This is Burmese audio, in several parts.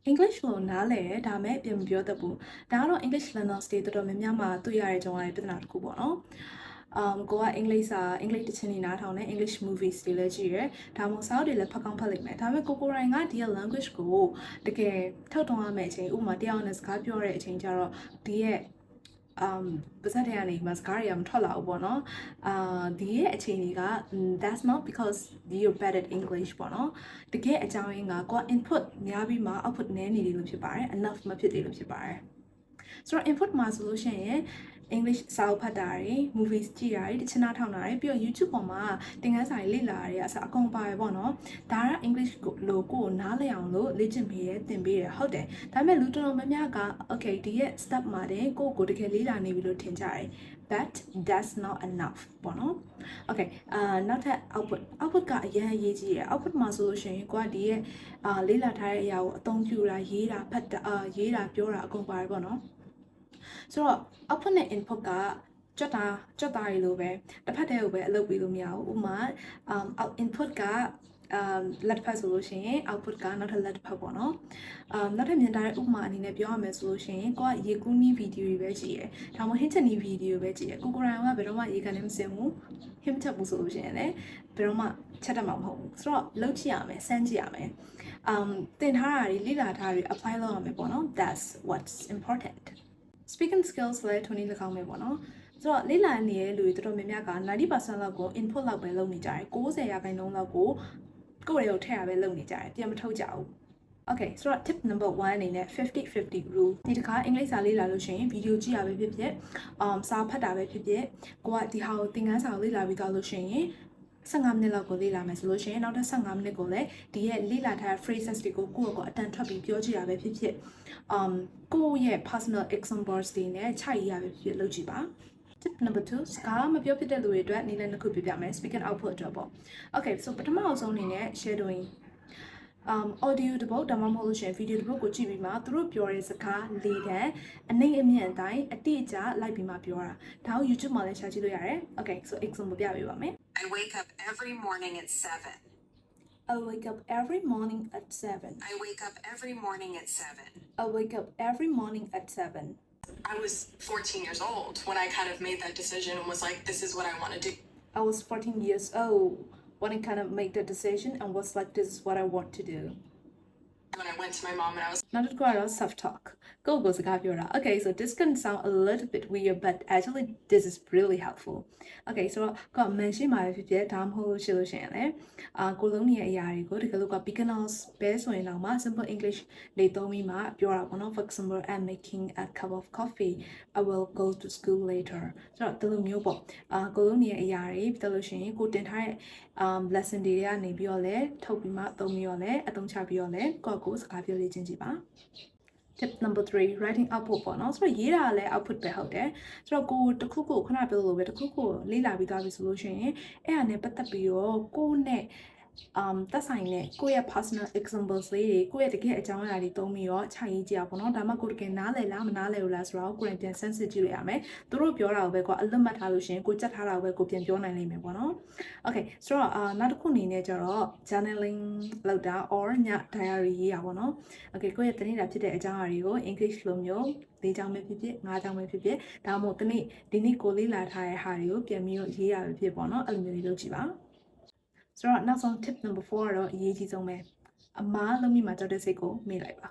English လို့နားလဲဒါမဲ့ပြန်မပြောတတ်ဘူးဒါကတော့ English learners တွေတော်တော်များများမှာတွေ့ရတဲ့ကြောင်းရတဲ့ပြဿနာတစ်ခုပေါ့နော်ကိုကအင်္ဂလိပ်တချင်းနေနားထောင်တဲ့ English movies တွေလည်းကြည့်ရဒါမှမဟုတ်စာအုပ်တွေလည်းဖတ်ကောင်းဖတ်လိမ့်မယ်ဒါပေမဲ့ကိုရိုင်းကဒီ language ကိုတကယ်ထုတ်ထွန်းရမယ့်အချိန်ဥပမာတယောက်နဲ့စကားပြောတဲ့အချိန်ကျတော့ဒီရဲ့ပါစတဲ့ကနေမှာစကားတွေကမထွက်လာဘူးပေါ့နော်ဒီရဲ့အခြေအနေက that's not because you're bad at English ပေါ့နော်တကယ်အကြောင်းရင်းကကိုက input များပြီးမှ output နည်းနေတယ်လို့ဖြစ်ပါတယ် enough မဖြစ်သေးလို့ဖြစ်ပါတယ်ဆိုတော့ input မှာဆိုလို့ရှိရင် English စာအုပ်ဖတ်တာတွေ movies ကြည့်တာတွေတချင်နာထောင်တာတွေပြီးတော့ YouTube ပေါ်မှာသင်ခန်းစာတွေလေ့လာရတဲ့အစအကုန်ပါတယ်ပေါ့နော်ဒါက English လို့ကိုနားလည်အောင်လို့လေ့ကျင့်ပေးရသင်ပေးရဟုတ်တယ်ဒါပေမဲ့လူတော်တော်များများက okay ဒီရဲ့ step မှာတင်ကိုတကယ်လေ့လာနေပြီလို့ထင်ကြတယ် but that's not enough ပေါ့နော် okay နောက်ထပ် output ကအရင်အရေးကြီးရယ် output မှာဆိုလို့ရှိရင်ကိုကဒီရဲ့လေ့လာထားတဲ့အရာကိုအသုံးပြုတာရေးတာဖတ်တာရေးတာပြောတာအကုန်ပါတယ်ပေါ့နော်ဆိုတော့ output နဲ့ input ကကြွတ်တာတွေလိုပဲတစ်ဖက်တည်းကိုပဲအလုပ်ပြီးလို့မရဘူးဥပမာ input ကလက်တစ်ဖက်ဆိုလို့ရှိရင် output ကနောက်ထပ်လက်တစ်ဖက်ပေါ့နော်နောက်ထပ်မြင်ထားတဲ့ဥပမာအနေနဲ့ပြောရမယ်ဆိုလို့ရှိရင်ကိုကရေကူးနီးဗီဒီယိုတွေပဲကြည့်ရယ်ဒါမှမဟုတ်ဟင်းချက်နီးဗီဒီယိုပဲကြည့်ရယ်ကိုရိုင်းကဘယ်တော့မှရေကန်နဲ့မစင်ဘူးဟင်းချက်ဘူးဆိုလို့ရှိရင်လည်းဘယ်တော့မှချက်တတ်မှာမဟုတ်ဘူးဆိုတော့လုပ်ကြည့်ရမယ်စမ်းကြည့်ရမယ်သင်ထားတာတွေလေ့လာထားတာတွေ apply လုပ်ရမယ်ပေါ့နော် that's what's important speaking skills လည်းထုံးနေ၎င်းပဲပေါ့နော်ဆိုတော့လေ့လာနေတဲ့လူတွေတော်တော်များများက90% လောက်ကို input လောက်ပဲလုပ်နေကြတယ်90% လောက်ကိုကိုယ့်ရဲ့ကိုထည့်ရပဲလုပ်နေကြတယ်ပြန်မထုတ်ကြဘူး Okay ဆိုတော့ tip number 1အနေနဲ့50-50 rule ဒီတစ်ခါအင်္ဂလိပ်စာလေ့လာလို့ရှိရင်ဗီဒီယိုကြည့်ရပဲဖြစ်ဖြစ်စာဖတ်တာပဲဖြစ်ဖြစ်ကိုကဒီဟာကိုသင်ခန်းစာကိုလေ့လာပြီးသားလို့ရှိရင်15မိနစ်လောက်ကိုလေ့လာမယ်ဆိုလို့ရှိရင်နောက်ထပ်15မိနစ်ကိုလည်းဒီရဲ့လေ့လာထားတဲ့ phrases တွေကိုကိုယ့်အတန်ထွက်ပြီးပြောကြည့်ရပဲဖြစ်ဖြစ်ကိုယ့်ရဲ့ personal examples တွေနဲ့ခြိုက်ရပဲဖြစ်ဖြစ်လုပ်ကြည့်ပါ tip number 2စကားမပြောဖြစ်တဲ့လူတွေအတွက်နည်းလမ်းတစ်ခုပြပြမယ် speaking output အတွက်ပေါ့ okay so ပထမအဆုံးအနေနဲ့ shadowing audio တပုတ်ဒါမှမဟုတ်လို့ရှိရင် video တပုတ်ကိုကြည့်ပြီးမှသူတို့ပြောတဲ့စကားလေးတန်းအနှိမ့်အမြင့်အတိုင်းအတိအကျလိုက်ပြီးမှပြောတာဒါကို YouTube မှာလည်းရှာကြည့်လို့ရတယ် okay so example ပြပေးပါမယ် I wake up every morning at 7. I wake up every morning at 7 I wake up every morning at 7. I wake up every morning at 7 I was 14 years old when I kind of made that decision and was like, this is what I want to do. I was 14 years old when I kind of made the decision and was like, this is what I want to do. When I went to my mom and I was Not quite a self-talk. Go Okay, so this can sound a little bit weird, but actually this is really helpful. Okay, so got mention my video down whole solution. Colonia Yarigo, the Galuka beginners best when now simple English they told me ma pure one of example I'm making a cup of coffee. I will go to school later. So the Lumiobo Colonia Yari, the Lucian, good entire lesson data Nebiole, Topima, Domiole, Atonchabiole, Gogo, Scapio Legendiba. Tip number 3 writing output ပေါ့နော်ဆိုတော့ရေးတာလည်း output ပဲဟုတ်တယ်ဆိုတော့ကိုတခုခုခဏပြောလို့ပဲတခုခုလေ့လာပြီးသားပြီဆိုလို့ရှိရင်အဲ့ဒါနဲ့ပတ်သက်ပြီးတော့ကိုနဲ့သက်ဆိုင်တဲ့ကိုယ့်ရဲ့ personal examples လေးတွေကိုယ့်ရဲ့တကယ်အကြောင်းအရာတွေသုံးပြီးတော့ခြိုက်ရေးကြအောင်ပေါ့နော်ဒါမှကိုတကယ်နားလည်လားမနားလည်ဘူးလားဆိုတော့ကိုယ်ပြန် sensitive ကြည့်လို့ရမယ်သူတို့ပြောတာကိုပဲကိုအလွတ်မှတ်ထားလို့ရှိရင်ကိုကြက်ထားတာကိုပဲကိုပြန်ပြောနိုင်လိမ့်မယ်ပေါ့နော် okay ဆိုတော့နောက်တစ်ခုအနေနဲ့ကျတော့ journaling လုပ်တာ or ည diary ရေးတာပေါ့နော် okay ကိုယ့်ရဲ့တနေ့တာဖြစ်တဲ့အကြောင်းအရာတွေကို English လိုမျိုး၄ကြောင်းပဲဖြစ်ဖြစ်၅ကြောင်းပဲဖြစ်ဖြစ်ဒါမှမဟုတ်ဒီနေ့ကိုလေးလာထားတဲ့ဟာတွေကိုပြန်ပြီးတော့ရေးရပဲဖြစ်ပေါ့နော်အဲ့လိုမျိုးလေးလုပ်ကြည့်ပါဆိုတော့နောက်ဆုံး tip number 4ကတော့အရေးကြီးဆုံးပဲအမားလုံးမိမှာကြောက်တဲ့စိတ်ကိုမေ့လိုက်ပါ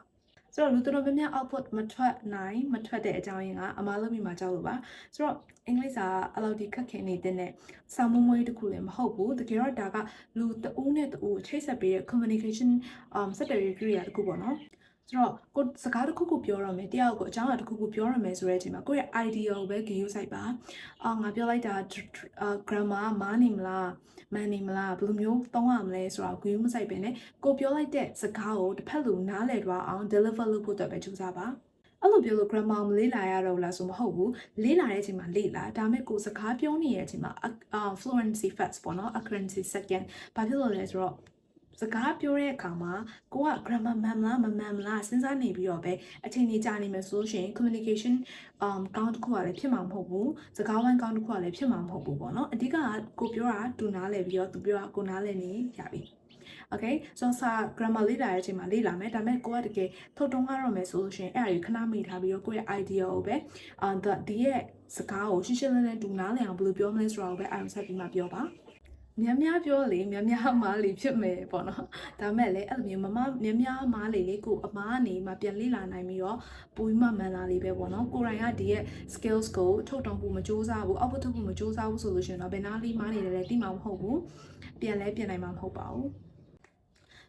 ဆိုတော့လူတော်များများ output မထွက်တဲ့အကြောင်းရင်းကအမားလုံးမိမှာကြောက်လို့ပါဆိုတော့အင်္ဂလိပ်စာအလောက်ဒီခက်ခဲနေတဲ့စာမွေးမွေးတစ်ခုလည်းမဟုတ်ဘူးတကယ်တော့ဒါကလူတဦးနဲ့တဦးချိတ်ဆက်ပေးတဲ့ communication ဆက်သွယ်ရေး area တစ်ခုပေါ့နော်ဆိုတော့ကိုစကားတစ်ခုခုပြောရမယ်တယောက်ကိုအကြောင်းအရာတစ်ခုခုပြောရမယ်ဆိုတဲ့အချိန်မှာကိုယ့်ရဲ့ idea ကိုပဲဂရုစိုက်ပါငါပြောလိုက်တာ grammar မားနေမလားမှန်နေမလားဘယ်လိုမျိုးသုံးရမလဲဆိုတော့ဂရုမစိုက်ပဲနဲ့ကိုပြောလိုက်တဲ့စကားကိုတစ်ဖက်လူနားလည်သွားအောင် deliver လုပ်ဖို့အတွက်ပဲကြိုးစားပါအဲ့လိုပြောလို့ grammar မလေ့လာရတော့လားဆိုမဟုတ်ဘူးလေ့လာတဲ့အချိန်မှာလေ့လာဒါပေမဲ့ကိုစကားပြောနေတဲ့အချိန်မှာfluency first ပေါ့နော် accuracy second ဘာဖြစ်လို့လဲဆိုတော့စကားပြောတဲ့အခါမှာကိုက grammar မှန်မလားမမှန်မလားစဉ်းစားနေပြီးတော့ပဲအချိန်ကြီးကြာနေမယ်ဆိုရှင် communication ကောင်းတစ်ခုကလည်းဖြစ်မှာမဟုတ်ဘူးစကားဝိုင်းကောင်းတစ်ခုကလည်းဖြစ်မှာမဟုတ်ဘူးပေါ့နော်အဓိကကိုပြောတာသူနားလည်ပြီးတော့သူပြောတာကိုနားလည်နေရပြီ Okay ဆိုတော့စာ grammar လေ့လာတဲ့အချိန်မှာလေ့လာမယ်ဒါပေမဲ့ကိုကတကယ်ထုတ်တုံးရတော့မယ်ဆိုလို့ရှိရင်အဲ့အရာကြီးခဏမိထားပြီးတော့ကိုယ့်ရဲ့ idea ကိုပဲဒီရဲ့စကားကိုရှင်းရှင်းလင်းလင်းတူနားလည်အောင်ဘယ်လိုပြောမလဲဆိုတာကိုပဲအာရုံစိုက်ပြီးမှပြောပါများပြောလေများမားလေဖြစ်မယ်ပေါ့နော်ဒါမဲ့လည်းအဲ့လိုမျိုးများမားလေကိုအမားအနေမှာပြန်လေ့လာနိုင်ပြီးတော့ပိုပြီးမှမှန်လာလေပဲပေါ့နော်ကိုရိုင်းကဒီရဲ့ skills ကိုထုတ်တုံးဖို့မစူးစမ်းဘူး output ထုတ်ဖို့မစူးစမ်းဘူးဆိုလို့ရှိရင်တော့ဘယ်နာလေးမားနေတယ်လဲသိမှာမဟုတ်ဘူးပြန်နိုင်မှာမဟုတ်ပါဘူး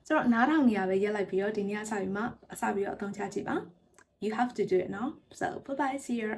ဆိုတော့နားထောင်နေရပဲရက်လိုက်ပြီးတော့ဒီနေ့အစပြီးတော့အသုံးချကြည့်ပါ you have to do it now so bye bye see you